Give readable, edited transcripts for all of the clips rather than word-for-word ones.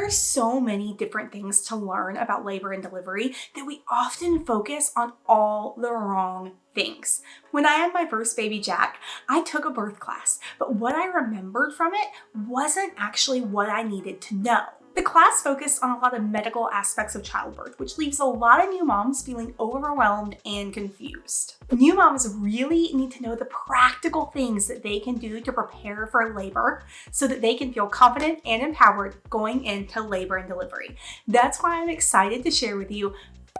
There are so many different things to learn about labor and delivery that we often focus on all the wrong things. When I had my first baby Jack, I took a birth class, but what I remembered from it wasn't actually what I needed to know. The class focused on a lot of medical aspects of childbirth, which leaves a lot of new moms feeling overwhelmed and confused. New moms really need to know the practical things that they can do to prepare for labor so that they can feel confident and empowered going into labor and delivery. That's why I'm excited to share with you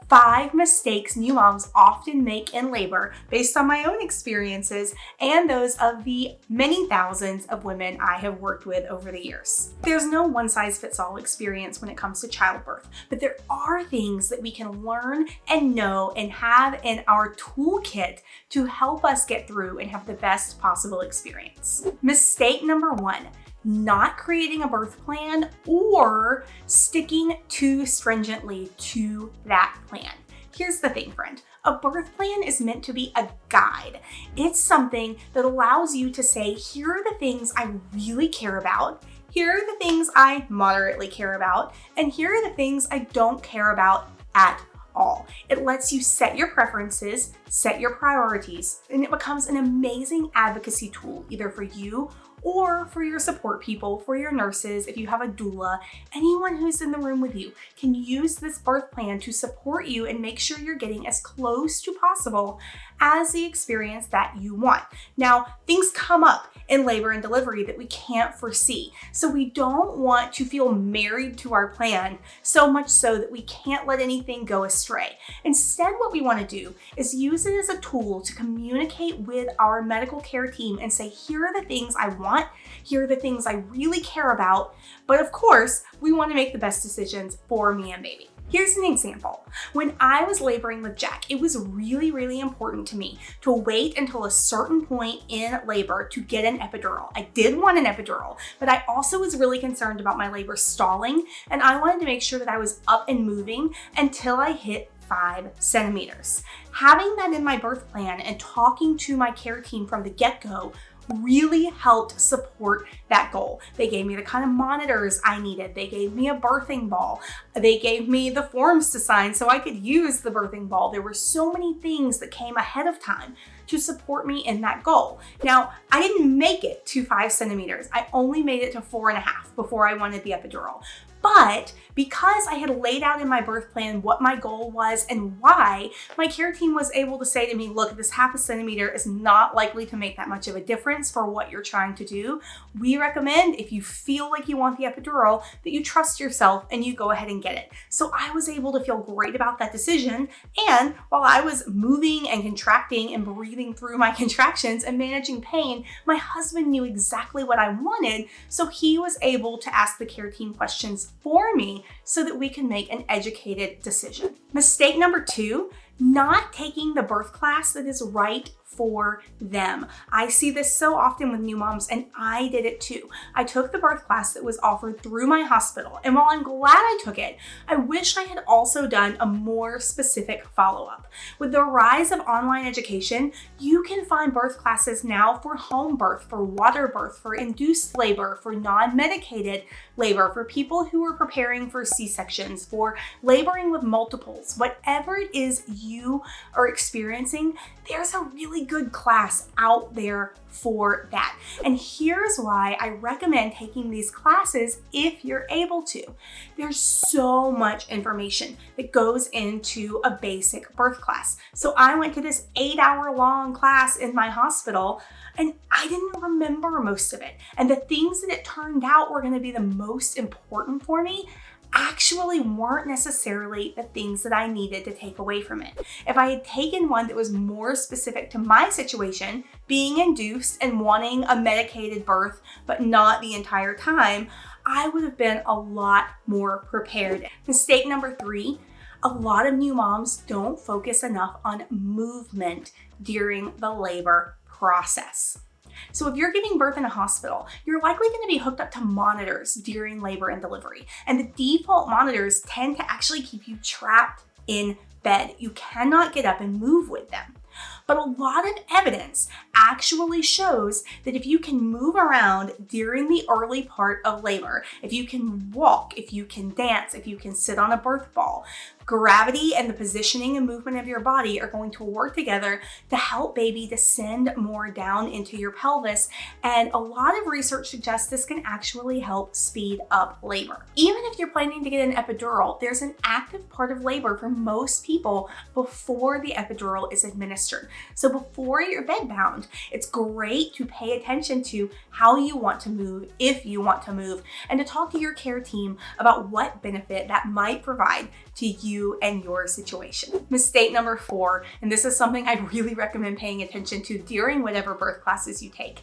5 mistakes new moms often make in labor based on my own experiences and those of the many thousands of women I have worked with over the years. There's no one-size-fits-all experience when it comes to childbirth, but there are things that we can learn and know and have in our toolkit to help us get through and have the best possible experience. Mistake number 1. Not creating a birth plan or sticking too stringently to that plan. Here's the thing, friend. A birth plan is meant to be a guide. It's something that allows you to say, here are the things I really care about, here are the things I moderately care about, and here are the things I don't care about at all. It lets you set your preferences, set your priorities, and it becomes an amazing advocacy tool, either for you or for your support people, for your nurses, if you have a doula, anyone who's in the room with you can use this birth plan to support you and make sure you're getting as close to possible as the experience that you want. Now, things come up in labor and delivery that we can't foresee. So we don't want to feel married to our plan so much so that we can't let anything go astray. Instead, what we want to do is use it as a tool to communicate with our medical care team and say, here are the things I want, here are the things I really care about, but of course, we want to make the best decisions for me and baby. Here's an example. When I was laboring with Jack, it was really important to me to wait until a certain point in labor to get an epidural. I did want an epidural, but I also was really concerned about my labor stalling, and I wanted to make sure that I was up and moving until I hit 5 centimeters. Having that in my birth plan and talking to my care team from the get-go really helped support that goal. They gave me the kind of monitors I needed. They gave me a birthing ball. They gave me the forms to sign so I could use the birthing ball. There were so many things that came ahead of time to support me in that goal. Now, I didn't make it to 5 centimeters. I only made it to 4.5 before I wanted the epidural. But because I had laid out in my birth plan what my goal was and why, my care team was able to say to me, look, this 0.5 centimeter is not likely to make that much of a difference for what you're trying to do. We recommend, if you feel like you want the epidural, that you trust yourself and you go ahead and get it. So I was able to feel great about that decision. And while I was moving and contracting and breathing through my contractions and managing pain, my husband knew exactly what I wanted. So he was able to ask the care team questions for me so that we can make an educated decision. Mistake number 2, not taking the birth class that is right for them. I see this so often with new moms, and I did it too. I took the birth class that was offered through my hospital, and while I'm glad I took it, I wish I had also done a more specific follow-up. With the rise of online education, you can find birth classes now for home birth, for water birth, for induced labor, for non-medicated labor, for people who are preparing for C-sections, for laboring with multiples. Whatever it is you are experiencing, there's a really good class out there for that. And here's why I recommend taking these classes if you're able to. There's so much information that goes into a basic birth class. So I went to this 8-hour-long class in my hospital, and I didn't remember most of it. And the things that it turned out were going to be the most important for me actually weren't necessarily the things that I needed to take away from it. If I had taken one that was more specific to my situation, being induced and wanting a medicated birth, but not the entire time, I would have been a lot more prepared. Mistake number 3, a lot of new moms don't focus enough on movement during the labor process. So if you're giving birth in a hospital, you're likely going to be hooked up to monitors during labor and delivery. And the default monitors tend to actually keep you trapped in bed. You cannot get up and move with them. But a lot of evidence actually shows that if you can move around during the early part of labor, if you can walk, if you can dance, if you can sit on a birth ball, gravity and the positioning and movement of your body are going to work together to help baby descend more down into your pelvis. And a lot of research suggests this can actually help speed up labor. Even if you're planning to get an epidural, there's an active part of labor for most people before the epidural is administered. So before you're bedbound, it's great to pay attention to how you want to move, if you want to move, and to talk to your care team about what benefit that might provide to you and your situation. Mistake number 4, and this is something I really recommend paying attention to during whatever birth classes you take.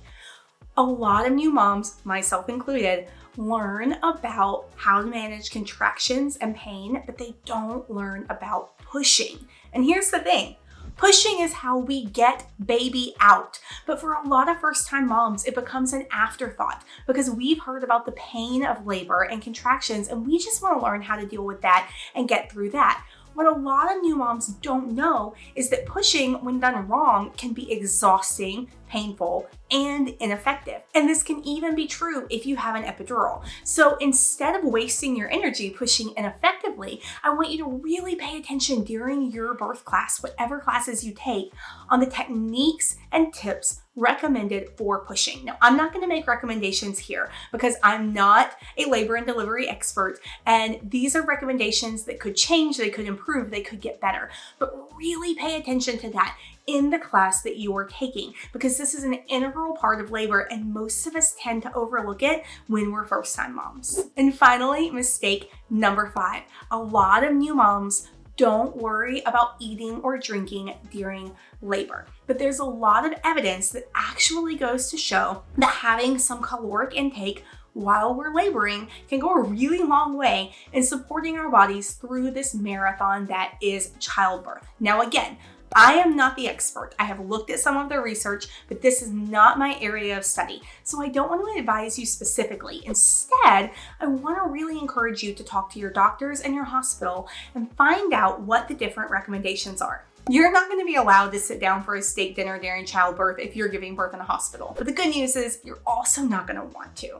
A lot of new moms, myself included, learn about how to manage contractions and pain, but they don't learn about pushing. And here's the thing. Pushing is how we get baby out. But for a lot of first-time moms, it becomes an afterthought because we've heard about the pain of labor and contractions, and we just want to learn how to deal with that and get through that. What a lot of new moms don't know is that pushing, when done wrong, can be exhausting, painful, and ineffective. And this can even be true if you have an epidural. So instead of wasting your energy pushing ineffectively, I want you to really pay attention during your birth class, whatever classes you take, on the techniques and tips recommended for pushing. Now, I'm not going to make recommendations here because I'm not a labor and delivery expert, and these are recommendations that could change, they could improve, they could get better. But really pay attention to that in the class that you are taking, because this is an integral part of labor and most of us tend to overlook it when we're first-time moms. And finally, mistake number 5. A lot of new moms don't worry about eating or drinking during labor. But there's a lot of evidence that actually goes to show that having some caloric intake while we're laboring can go a really long way in supporting our bodies through this marathon that is childbirth. Now again, I am not the expert. I have looked at some of the research, but this is not my area of study. So I don't want to advise you specifically. Instead, I want to really encourage you to talk to your doctors and your hospital and find out what the different recommendations are. You're not going to be allowed to sit down for a steak dinner during childbirth if you're giving birth in a hospital. But the good news is you're also not going to want to.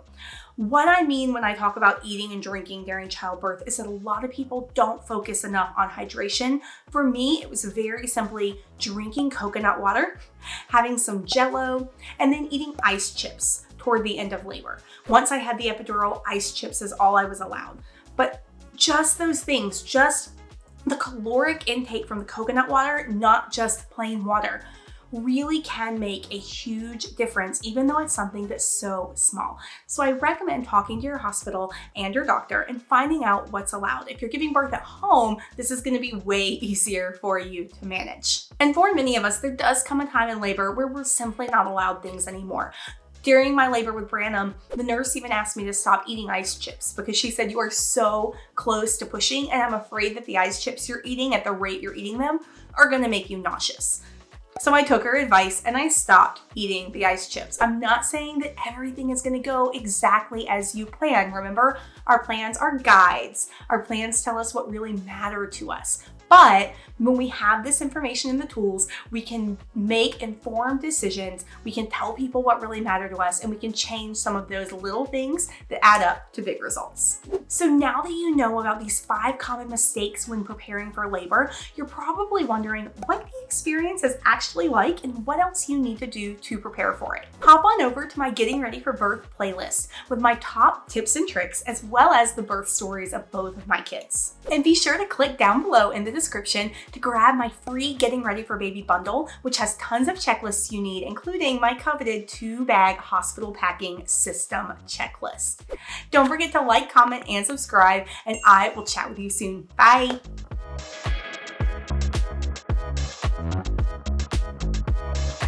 What I mean when I talk about eating and drinking during childbirth is that a lot of people don't focus enough on hydration. For me, it was very simply drinking coconut water, having some Jell-O, and then eating ice chips toward the end of labor. Once I had the epidural, ice chips is all I was allowed. But just those things, just the caloric intake from the coconut water, not just plain water, really can make a huge difference, even though it's something that's so small. So I recommend talking to your hospital and your doctor and finding out what's allowed. If you're giving birth at home, this is going to be way easier for you to manage. And for many of us, there does come a time in labor where we're simply not allowed things anymore. During my labor with Branham, the nurse even asked me to stop eating ice chips because she said, you are so close to pushing and I'm afraid that the ice chips you're eating at the rate you're eating them are going to make you nauseous. So I took her advice and I stopped eating the ice chips. I'm not saying that everything is going to go exactly as you plan. Remember, our plans are guides. Our plans tell us what really matter to us. But when we have this information and the tools, we can make informed decisions. We can tell people what really matter to us, and we can change some of those little things that add up to big results. So now that you know about these 5 common mistakes when preparing for labor, you're probably wondering what the experience is actually like and what else you need to do to prepare for it. Hop on over to my Getting Ready for Birth playlist with my top tips and tricks, as well as the birth stories of both of my kids. And be sure to click down below in the description to grab my free Getting Ready for Baby bundle, which has tons of checklists you need, including my coveted 2-bag hospital packing system checklist. Don't forget to like, comment, and subscribe, and I will chat with you soon. Bye.